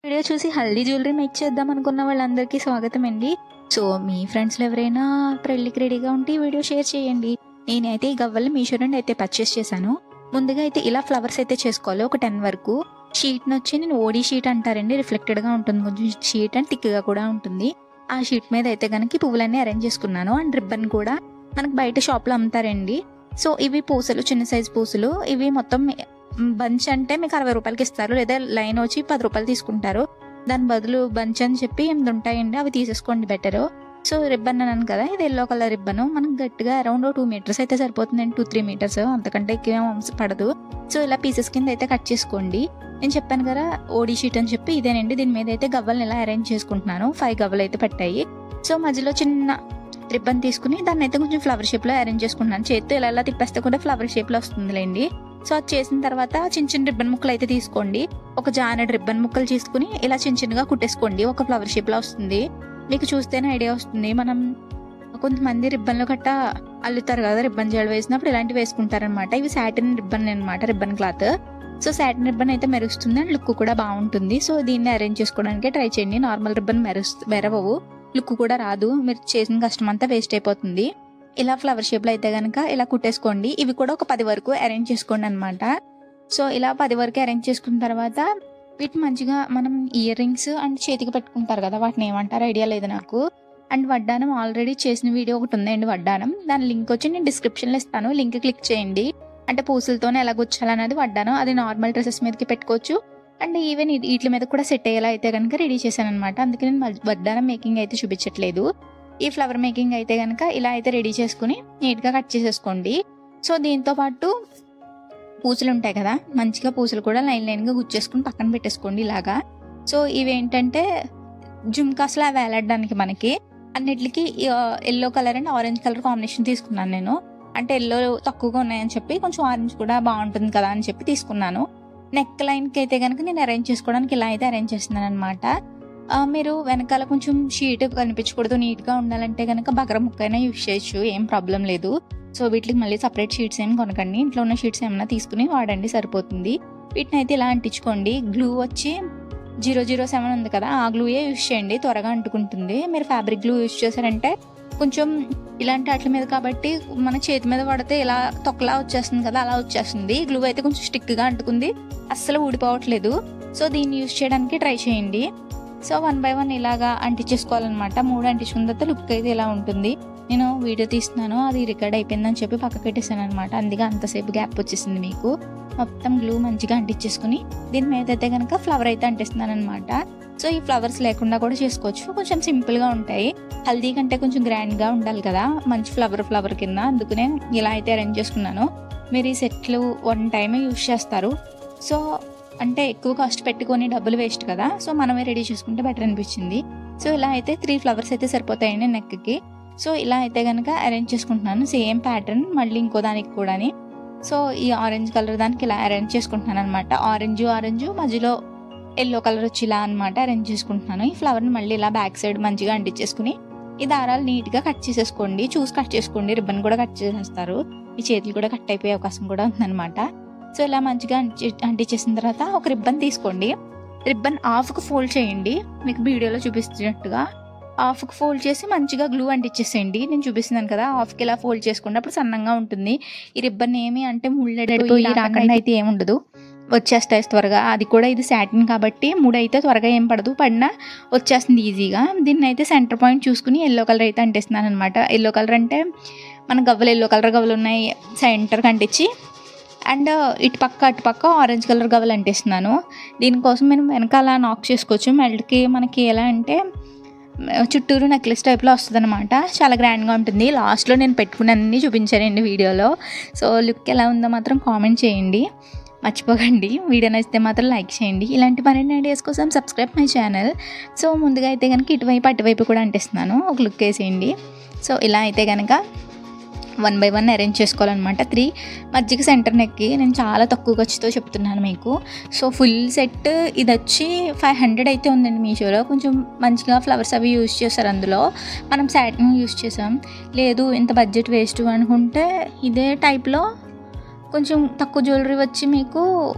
Video చూసి haldi jewellery make చేద్దాం అనుకున్న వాళ్ళందరికీ స్వాగతం అండి. సో మీ ఫ్రెండ్స్లో ఎవరైనా పెళ్ళికి రెడీగా ఉంటే ఈ వీడియో షేర్ చేయండి. నేనైతే ఈ గవ్వల్ని మీషో నుండి అయితే పర్చేస్ చేశాను. ముందుగా అయితే ఇలా ఫ్లవర్స్ అయితే చేసుకోవాలి. ఒక 10 వరకు షీట్ని వచ్చి నేను ఓడి షీట్ అంటారండి. రిఫ్లెక్టెడ్గా ఉంటుంది, కొంచెం షీట్ అండ్ థిక్గా కూడా ఉంటుంది. ఆ షీట్ మీద అయితే కనుక పువ్వులన్నీ అరేంజ్ చేసుకున్నాను. అండ్ రిబ్బన్ కూడా మనకు బయట షాప్లో అమ్ముతారండి. సో ఇవి పూసలు, చిన్న సైజు పూసలు. ఇవి మొత్తం బంచ్ అంటే మీకు 60 రూపాయలకి ఇస్తారు, లేదా లైన్ వచ్చి 10 రూపాయలు తీసుకుంటారు. దాని బదులు బంచ్ అని చెప్పి 8 ఉంటాయండి, అవి తీసేసుకోండి బెటరు. సో రిబ్బన్ అన్నాను కదా, ఇది ఎల్లో కలర్ రిబ్బన్. మనకు గట్టిగా అరౌండ్ 2 మీటర్స్ అయితే సరిపోతుందండి, 2-3 మీటర్స్, అంతకంటే ఎక్కువ పడదు. సో ఇలా పీసెస్ కింద అయితే కట్ చేసుకోండి. నేను చెప్పాను కదా ఓడి షీట్ అని చెప్పి, ఇదేనండి. దీని మీద అయితే గవ్వల్ని ఇలా అరేంజ్ చేసుకుంటున్నాను. 5 గవ్వలు అయితే పట్టాయి. సో మధ్యలో చిన్న రిబ్బన్ తీసుకుని దాన్ని అయితే కొంచెం ఫ్లవర్ షేప్లో అరేంజ్ చేసుకుంటున్నాను. చేతితో ఇలా తిప్పేస్తే కూడా ఫ్లవర్ షేప్లో వస్తుందిలేండి. సో అది చేసిన తర్వాత చిన్న చిన్న రిబ్బన్ ముక్కలు అయితే తీసుకోండి. ఒక జానెడ్ రిబ్బన్ ముక్కలు తీసుకుని ఇలా చిన్న చిన్నగా కుట్టేసుకోండి. ఒక ఫ్లవర్ షేప్లో వస్తుంది. మీకు చూస్తేనే ఐడియా వస్తుంది. మనం కొంతమంది రిబ్బన్లు గట్టా అల్లుతారు కదా, రిబ్బన్ జడ వేసినప్పుడు ఇలాంటివి వేసుకుంటారనమాట. ఇవి సాటిన్ రిబ్బన్ అనమాట, ribbon cloth. So satin ribbon అయితే మెరుస్తుంది అండ్ లుక్ కూడా బాగుంటుంది. సో దీన్ని అరేంజ్ చేసుకోవడానికి ట్రై చేయండి. నార్మల్ రిబ్బన్ మెరవవు, లుక్ కూడా రాదు. మీరు చేసిన కష్టం అంతా వేస్ట్ అయిపోతుంది. ఇలా ఫ్లవర్ షేప్లో అయితే కనుక ఇలా కుట్టేసుకోండి. ఇవి కూడా ఒక 10 వరకు అరేంజ్ చేసుకోండి అనమాట. సో ఇలా 10 వరకు అరేంజ్ చేసుకున్న తర్వాత వీటిని మంచిగా మనం ఇయర్ రింగ్స్ అండ్ చేతికి పెట్టుకుంటారు కదా, వాటిని ఏమంటారు ఐడియా లేదు నాకు. అండ్ వడ్డానం ఆల్రెడీ చేసిన వీడియో ఒకటి ఉందండి, వడ్డానం. దాని లింక్ వచ్చి నేను డిస్క్రిప్షన్లో ఇస్తాను, లింక్ క్లిక్ చేయండి. అంటే పూసలతోనే ఎలా గుచ్చాలనేది వడ్డానం. అది నార్మల్ డ్రెస్సెస్ మీదకి పెట్టుకోవచ్చు. అండ్ ఈవెన్ వీటి మీద కూడా సెట్ అయ్యేలా అయితే కనుక రెడీ చేశాను అనమాట. అందుకే నేను వడ్డానం మేకింగ్ అయితే చూపించట్లేదు. ఈ ఫ్లవర్ మేకింగ్ అయితే కనుక ఇలా అయితే రెడీ చేసుకుని నీట్గా కట్ చేసేసుకోండి. సో దీంతో పాటు పూసలు ఉంటాయి కదా, మంచిగా పూసలు కూడా లైన్గా గుచ్చేసుకుని పక్కన పెట్టేసుకోండి ఇలాగా. సో ఇవేంటంటే జుమ్కాస్లా వేలాడడానికి మనకి అన్నిటికి yellow colour and orange colour combination తీసుకున్నాను నేను. అంటే ఎల్లో తక్కువగా ఉన్నాయని చెప్పి కొంచెం ఆరెంజ్ కూడా బాగుంటుంది కదా అని చెప్పి తీసుకున్నాను. నెక్ లైన్కి అయితే కనుక నేను అరేంజ్ చేసుకోవడానికి ఇలా అయితే అరేంజ్ చేస్తున్నాను అనమాట. మీరు వెనకాల కొంచెం షీట్ కనిపించకూడదు, నీట్గా ఉండాలంటే కనుక బగర ముక్కైనా యూజ్ చేయొచ్చు, ఏం ప్రాబ్లం లేదు. సో వీటికి మళ్ళీ సపరేట్ షీట్స్ ఏమి కొనకండి, ఇంట్లో ఉన్న షీట్స్ ఏమైనా తీసుకుని వాడండి, సరిపోతుంది. వీటిని అయితే ఇలా అంటించుకోండి. గ్లూ వచ్చి 007 ఉంది కదా, ఆ గ్లూయే యూజ్ చేయండి, త్వరగా అంటుకుంటుంది. మీరు ఫ్యాబ్రిక్ గ్లూ యూజ్ చేశారంటే కొంచెం ఇలాంటి వాటి మీద కాబట్టి మన చేతి మీద పడితే ఇలా తొక్కలా వచ్చేస్తుంది కదా, అలా వచ్చేస్తుంది. గ్లూ అయితే కొంచెం స్టిక్గా అంటుకుంది, అస్సలు ఊడిపోవట్లేదు. సో దీన్ని యూజ్ చేయడానికి ట్రై చేయండి. సో 1 by 1 ఇలాగా అంటించేసుకోవాలన్నమాట. 3 అంటించుకున్న తర్వాత లుక్ అయితే ఇలా ఉంటుంది. నేను వీడియో తీస్తున్నాను, అది రికార్డ్ అయిపోయిందని చెప్పి పక్కకు పెట్టేసాను అనమాట, అందుకే అంతసేపు గ్యాప్ వచ్చేసింది మీకు. మొత్తం గ్లూ మంచిగా అంటించేసుకుని దీని మీద అయితే కనుక ఫ్లవర్ అయితే అంటిస్తున్నాను అనమాట. సో ఈ ఫ్లవర్స్ లేకుండా కూడా చేసుకోవచ్చు, కొంచెం సింపుల్గా ఉంటాయి. హల్దీ కంటే కొంచెం గ్రాండ్గా ఉండాలి కదా, మంచి ఫ్లవర్ కింద, అందుకనే ఇలా అయితే అరేంజ్ చేసుకున్నాను. మీరు ఈ సెట్లు 1 టైమే యూజ్ చేస్తారు. సో అంటే ఎక్కువ కాస్ట్ పెట్టుకొని డబ్బులు వేస్ట్ కదా, సో మనమే రెడీ చేసుకుంటే బెటర్ అనిపించింది. సో ఇలా అయితే 3 ఫ్లవర్స్ అయితే సరిపోతాయండి నెక్కి. సో ఇలా అయితే కనుక అరేంజ్ చేసుకుంటున్నాను. సేమ్ ప్యాటర్న్ మళ్ళీ ఇంకో దానికి కూడాని. సో ఈ ఆరెంజ్ కలర్ దానికి ఇలా అరేంజ్ చేసుకుంటున్నాను అనమాట. ఆరెంజ్ మధ్యలో ఎల్లో కలర్ వచ్చి ఇలా అనమాట అరేంజ్ చేసుకుంటున్నాను. ఈ ఫ్లవర్ని మళ్ళీ ఇలా బ్యాక్ సైడ్ మంచిగా అంటించేసుకుని ఈ దారాలు నీట్గా కట్ చేసేసుకోండి. చూసి కట్ చేసుకోండి, రిబ్బన్ కూడా కట్ చేసేస్తారు, ఈ చేతులు కూడా కట్ అయిపోయే అవకాశం కూడా ఉందన్నమాట. సో ఇలా మంచిగా అంటించేసిన తర్వాత ఒక రిబ్బన్ తీసుకోండి. రిబ్బన్ హాఫ్కి ఫోల్డ్ చేయండి, మీకు వీడియోలో చూపిస్తున్నట్టుగా హాఫ్కి ఫోల్డ్ చేసి మంచిగా గ్లూ అంటించేసేయండి. నేను చూపిస్తున్నాను కదా, హాఫ్కి ఇలా ఫోల్డ్ చేసుకుంటే అప్పుడు సన్నంగా ఉంటుంది. ఈ రిబ్బన్ ఏమి అంటే ముళ్ళెడిపోయి రాకుండా అయితే ఏముండదు, వచ్చేస్తాయి త్వరగా. అది కూడా ఇది సాటిన్ కాబట్టి ముడి అయితే త్వరగా ఏం పడదు, పడినా వచ్చేస్తుంది ఈజీగా. దీన్ని అయితే సెంటర్ పాయింట్ చూసుకుని ఎల్లో కలర్ అయితే అంటిస్తున్నాను అనమాట. ఎల్లో కలర్ అంటే మన గవ్వలు ఎల్లో కలర్ గవ్వలు ఉన్నాయి, సెంటర్కి అంటించి అండ్ అటుపక్క ఆరెంజ్ కలర్ గవ్వలు అంటిస్తున్నాను. దీనికోసం మేము వెనకాల నాక్ చేసుకోవచ్చు. మెల్ట్కి మనకి ఎలా అంటే చుట్టూరు నెక్లెస్ టైప్లో వస్తుంది అనమాట, చాలా గ్రాండ్గా ఉంటుంది. లాస్ట్లో నేను పెట్టుకున్నన్ని చూపించానండి వీడియోలో. సో లుక్ ఎలా ఉందో మాత్రం కామెంట్ చేయండి, మర్చిపోకండి. వీడియో నచ్చితే మాత్రం లైక్ చేయండి. ఇలాంటి మరిన్ని ఐడియాస్ కోసం సబ్స్క్రైబ్ మై ఛానల్. సో ముందుగా అయితే కనుక ఇటువైపు అటువైపు కూడా అంటిస్తున్నాను, ఒక లుక్ వేసేయండి. సో ఇలా అయితే కనుక 1 by 1 అరేంజ్ చేసుకోవాలన్నమాట. 3 మధ్యకి సెంటర్ నెక్కి నేను చాలా తక్కువ ఖర్చుతో చెప్తున్నాను మీకు. సో ఫుల్ సెట్ ఇది వచ్చి 500 అయితే ఉందండి మీషోలో. కొంచెం మంచిగా ఫ్లవర్స్ అవి యూజ్ చేస్తారు, అందులో మనం సాటిన్ యూజ్ చేసాం. లేదు ఇంత బడ్జెట్ వేస్ట్ అనుకుంటే ఇదే టైప్లో కొంచెం తక్కువ జ్యువెలరీ వచ్చి మీకు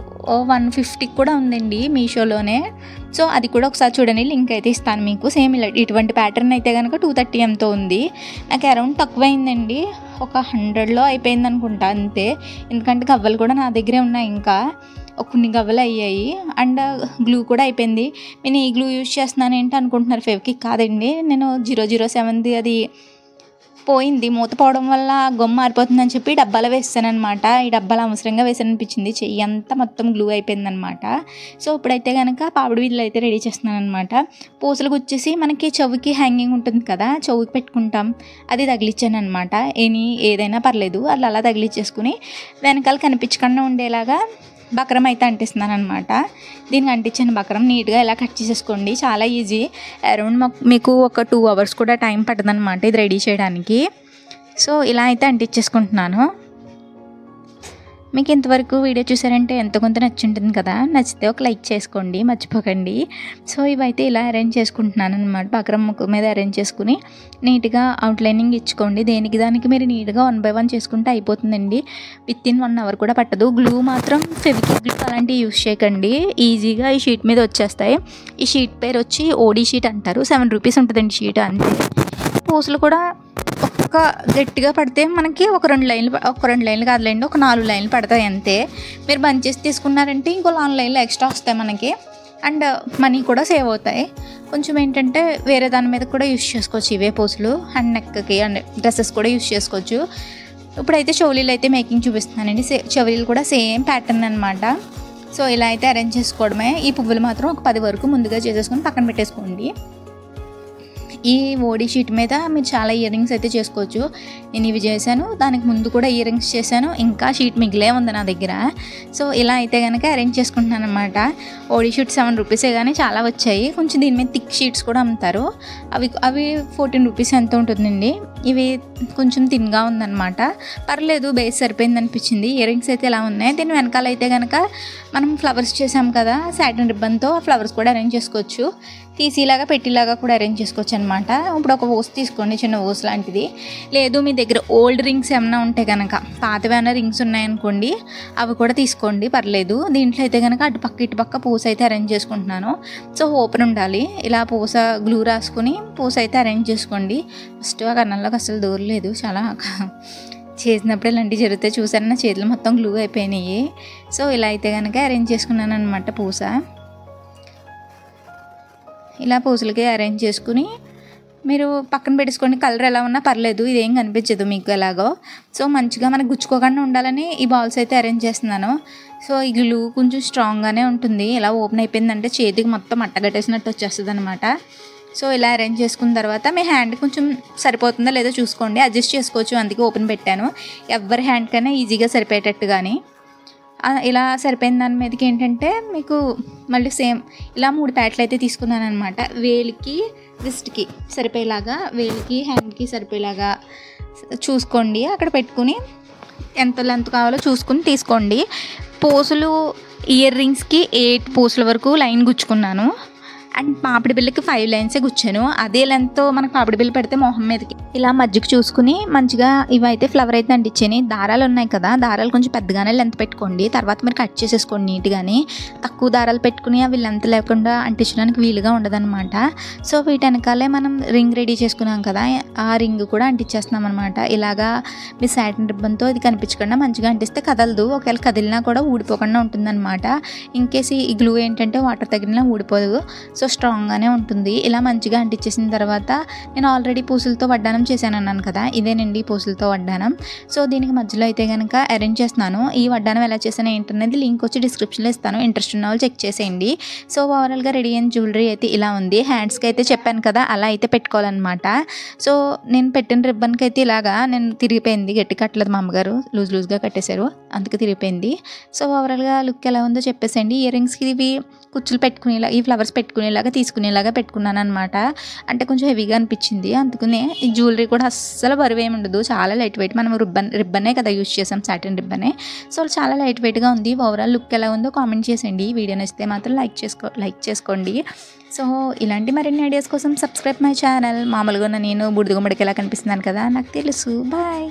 150 కూడా ఉందండి మీషోలోనే. సో అది కూడా ఒకసారి చూడండి, లింక్ అయితే ఇస్తాను మీకు. సేమ్ ఇలా ఇటువంటి ప్యాటర్న్ అయితే కనుక 230 ఎంతో ఉంది. నాకు అరౌండ్ తక్కువైందండి, ఒక 100లో అయిపోయింది అనుకుంటా అంతే. ఎందుకంటే గవ్వలు కూడా నా దగ్గరే ఉన్నాయి, ఇంకా కొన్ని గవ్వలు అయ్యాయి. అండ్ గ్లూ కూడా అయిపోయింది. నేను ఈ గ్లూ యూజ్ చేస్తున్నాను ఏంటి అనుకుంటున్నారు, ఫెవిక్విక్ కాదండి. నేను 007ది అది పోయింది, మూత పోవడం వల్ల గొమ్మ మారిపోతుందని చెప్పి డబ్బాలో వేసానమాట. ఈ డబ్బాలో అవసరంగా వేసాననిపించింది, చెయ్యి అంతా మొత్తం గ్లూ అయిపోయిందనమాట. సో ఇప్పుడైతే కనుక పాపిడి బిళ్ళలు అయితే రెడీ చేస్తున్నాను అనమాట. పూసలకు వచ్చేసి మనకి చెవుకి హ్యాంగింగ్ ఉంటుంది కదా, చెవుకి పెట్టుకుంటాం, అది తగిలిచ్చాను అనమాట. ఏదైనా పర్లేదు అలా తగిలిచ్చేసుకుని వెనకాల కనిపించకుండా ఉండేలాగా బక్రం అయితే అంటిస్తున్నాను అనమాట. దీనికి అంటించిన బక్రం నీట్గా ఇలా కట్ చేసేసుకోండి, చాలా ఈజీ. అరౌండ్ మీకు ఒక 2 hours కూడా టైం పడుతుంది అనమాట ఇది రెడీ చేయడానికి. సో ఇలా అయితే అంటించేసుకుంటున్నాను. మీకు ఇంతవరకు వీడియో చూసారంటే ఎంత కొంత నచ్చుంటుంది కదా, నచ్చితే ఒక లైక్ చేసుకోండి మర్చిపోకండి. సో ఇవైతే ఇలా అరేంజ్ చేసుకుంటున్నాను అనమాట. బక్రం ముక్క మీద అరేంజ్ చేసుకుని నీట్గా అవుట్లైనింగ్ ఇచ్చుకోండి. దానికి మీరు నీట్గా 1 by 1 చేసుకుంటే అయిపోతుందండి. విత్ ఇన్ 1 hour కూడా పట్టదు. గ్లూ మాత్రం ఫెవిక్విక్ గ్లూ అలాంటివి యూస్ చేయకండి, ఈజీగా ఈ షీట్ మీద వచ్చేస్తాయి. ఈ షీట్ పేరు వచ్చి ఓడి షీట్ అంటారు. 7 rupees ఉంటుందండి షీట్ అంతే. పూసలు కూడా ఒక్క గట్టిగా పడితే మనకి ఒక 2 లైన్లు కాదులేండి, ఒక 4 లైన్లు పడతాయి అంతే. మీరు బంద్ చేసి తీసుకున్నారంటే ఇంకో 4 లైన్లు ఎక్స్ట్రా వస్తాయి మనకి. అండ్ మనీ కూడా సేవ్ అవుతాయి. కొంచెం ఏంటంటే వేరే దాని మీద కూడా యూస్ చేసుకోవచ్చు ఇవే పూసలు. అండ్ నెక్కి అండ్ డ్రెస్సెస్ కూడా యూస్ చేసుకోవచ్చు. ఇప్పుడైతే చెవులీలు అయితే మేకింగ్ చూపిస్తున్నానండి. చెవులీలు కూడా సేమ్ ప్యాటర్న్ అనమాట. సో ఇలా అయితే అరేంజ్ చేసుకోవడమే. ఈ పువ్వులు మాత్రం ఒక 10 వరకు ముందుగా చేసేసుకొని పక్కన పెట్టేసుకోండి. ఈ ఓడి షీట్ మీద మీరు చాలా ఇయర్ రింగ్స్ అయితే చేసుకోవచ్చు. నేను ఇవి చేశాను, దానికి ముందు కూడా ఇయర్ రింగ్స్ చేశాను, ఇంకా షీట్ మిగిలే ఉంది నా దగ్గర. సో ఇలా అయితే కనుక అరేంజ్ చేసుకుంటున్నాను అనమాట. ఓడి షీట్ 7 rupees కానీ చాలా వచ్చాయి. కొంచెం దీని మీద థిక్ షీట్స్ కూడా అమ్ముతారు, అవి 14 rupees ఎంత ఉంటుందండి. ఇవి కొంచెం థిన్గా ఉందన్నమాట, పర్లేదు, బేస్ సరిపోయింది అనిపించింది. ఇయర్ రింగ్స్ అయితే ఇలా ఉన్నాయి. దీని వెనకాల అయితే కనుక మనం ఫ్లవర్స్ చేసాం కదా సాటిన్ రిబ్బన్తో, ఆ ఫ్లవర్స్ కూడా అరేంజ్ చేసుకోవచ్చు. తీసిలాగా పెట్టిలాగా కూడా అరేంజ్ చేసుకోవచ్చు అనమాట. ఇప్పుడు ఒక ఓస్ తీసుకోండి, చిన్న ఓస్ లాంటిది. లేదు మీ దగ్గర ఓల్డ్ రింగ్స్ ఏమైనా ఉంటే కనుక, పాతవేమైనా రింగ్స్ ఉన్నాయనుకోండి, అవి కూడా తీసుకోండి, పర్లేదు. దీంట్లో అయితే కనుక అటుపక్క ఇటుపక్క పూస అయితే అరేంజ్ చేసుకుంటున్నాను. సో ఓపెన్ ఉండాలి. ఇలా పూస గ్లూ రాసుకుని పూస అయితే అరేంజ్ చేసుకోండి. ఫస్ట్ ఆ కన్నంలోకి అసలు దూరలేదు, చాలా చేసినప్పుడు ఇలాంటివి జరిగితే చూసాను, నా చేతులు మొత్తం గ్లూ అయిపోయినాయి. సో ఇలా అయితే కనుక అరేంజ్ చేసుకున్నాను అనమాట పూస. ఇలా పూసలకి అరేంజ్ చేసుకుని మీరు పక్కన పెట్టేసుకోండి. కలర్ ఎలా ఉన్నా పర్లేదు, ఇదేం కనిపించదు మీకు ఎలాగో. సో మంచిగా మనకు గుచ్చుకోకుండా ఉండాలని ఈ బాల్స్ అయితే అరేంజ్ చేస్తున్నాను. సో ఈ గ్లూ కొంచెం స్ట్రాంగ్గానే ఉంటుంది. ఇలా ఓపెన్ అయిపోయిందంటే చేతికి మొత్తం అట్టగట్టేసినట్టు వచ్చేస్తుంది అనమాట. సో ఇలా అరేంజ్ చేసుకున్న తర్వాత మీ హ్యాండ్ కొంచెం సరిపోతుందో లేదో చూసుకోండి, అడ్జస్ట్ చేసుకోవచ్చు, అందుకే ఓపెన్ పెట్టాను. ఎవరి హ్యాండ్కైనా ఈజీగా సరిపోయేటట్టు. కానీ ఇలా సరిపోయిన దాని మీదకి ఏంటంటే మీకు మళ్ళీ సేమ్ ఇలా 3 ప్యాట్లు అయితే తీసుకున్నాను అనమాట. వేలికి రిస్ట్కి సరిపోయేలాగా, వేలికి హ్యాండ్కి సరిపోయేలాగా చూసుకోండి. అక్కడ పెట్టుకుని ఎంత లెంత్ కావాలో చూసుకుని తీసుకోండి. పూసలు ఇయర్ రింగ్స్కి 8 పూసల వరకు లైన్ గుచ్చుకున్నాను. And papdi బిళ్ళకి 5 lines గుచ్చాను. అదే లెంత్తో మనకు పాపిడి బిళ్ళ పెడితే మొహం మీదకి ఇలా మధ్యకు చూసుకుని మంచిగా ఇవైతే ఫ్లవర్ అయితే అంటించాను. దారాలు ఉన్నాయి కదా, దారాలు కొంచెం పెద్దగానే లెంత్ పెట్టుకోండి. తర్వాత మీరు కట్ చేసేసుకోండి నీట్గాని. తక్కువ దారాలు పెట్టుకుని అవి లెంత్ లేకుండా అంటించడానికి వీలుగా ఉండదన్నమాట. సో వీటి వెనకాలే మనం రింగ్ రెడీ చేసుకున్నాం కదా, ఆ రింగ్ కూడా అంటించేస్తున్నాం అనమాట. ఇలాగా మీ సాటిన్ రిబ్బన్తో ఇది కనిపించకుండా మంచిగా అంటిస్తే కదలదు. ఒకవేళ కదిలినా కూడా ఊడిపోకుండా ఉంటుందన్నమాట. ఇన్కేస్ ఈ గ్లూ ఏంటంటే వాటర్ తగిలినా ఊడిపోదు. సో స్ట్రాంగ్గానే ఉంటుంది. ఇలా మంచిగా అంటించేసిన తర్వాత నేను ఆల్రెడీ పూసలతో వడ్డానం చేశాను అన్నాను కదా, ఇదేనండి పూసలతో వడ్డానం. సో దీనికి మధ్యలో అయితే కనుక అరేంజ్ చేస్తున్నాను. ఈ వడ్డానం ఎలా చేశాను ఏంటనేది లింక్ వచ్చి డిస్క్రిప్షన్లో ఇస్తాను, ఇంట్రెస్ట్ ఉన్న వాళ్ళు చెక్ చేసేయండి. సో ఓవరాల్గా రెడీ అయిన జ్యువెలరీ అయితే ఇలా ఉంది. హ్యాండ్స్కి అయితే చెప్పాను కదా అలా అయితే పెట్టుకోవాలన్నమాట. సో నేను పెట్టిన రిబ్బన్కి అయితే ఇలాగా నేను తిరిగిపోయింది, గట్టి కట్టలేదు, మా అమ్మగారు లూజ్గా కట్టేశారు, అందుకే తిరిగిపోయింది. సో ఓవరాల్గా లుక్ ఎలా ఉందో చెప్పేసేయండి. ఇయర్ రింగ్స్కి ఇవి కుచ్చులు పెట్టుకునేలా, ఈ ఫ్లవర్స్ పెట్టుకునేలాగా తీసుకునేలాగా పెట్టుకున్నాను అనమాట. అంటే కొంచెం హెవీగా అనిపించింది, అందుకనే ఈ జ్యువెలరీ కూడా అస్సలు బరువు ఏమి ఉండదు, చాలా లైట్ వెయిట్. మనం రిబ్బనే కదా యూజ్ చేసాం, సాటిన్ రిబ్బనే. సో చాలా లైట్ వెయిట్గా ఉంది. ఓవరాల్ లుక్ ఎలా ఉందో కామెంట్ చేసేయండి. వీడియో నచ్చితే మాత్రం లైక్ చేసుకోండి. సో ఇలాంటి మరిన్ని ఐడియాస్ కోసం సబ్స్క్రైబ్ మై ఛానల్. మామూలుగా నేను బూడిద గుమ్మడికి ఎలా కనిపిస్తున్నాను కదా, నాకు తెలుసు. బాయ్.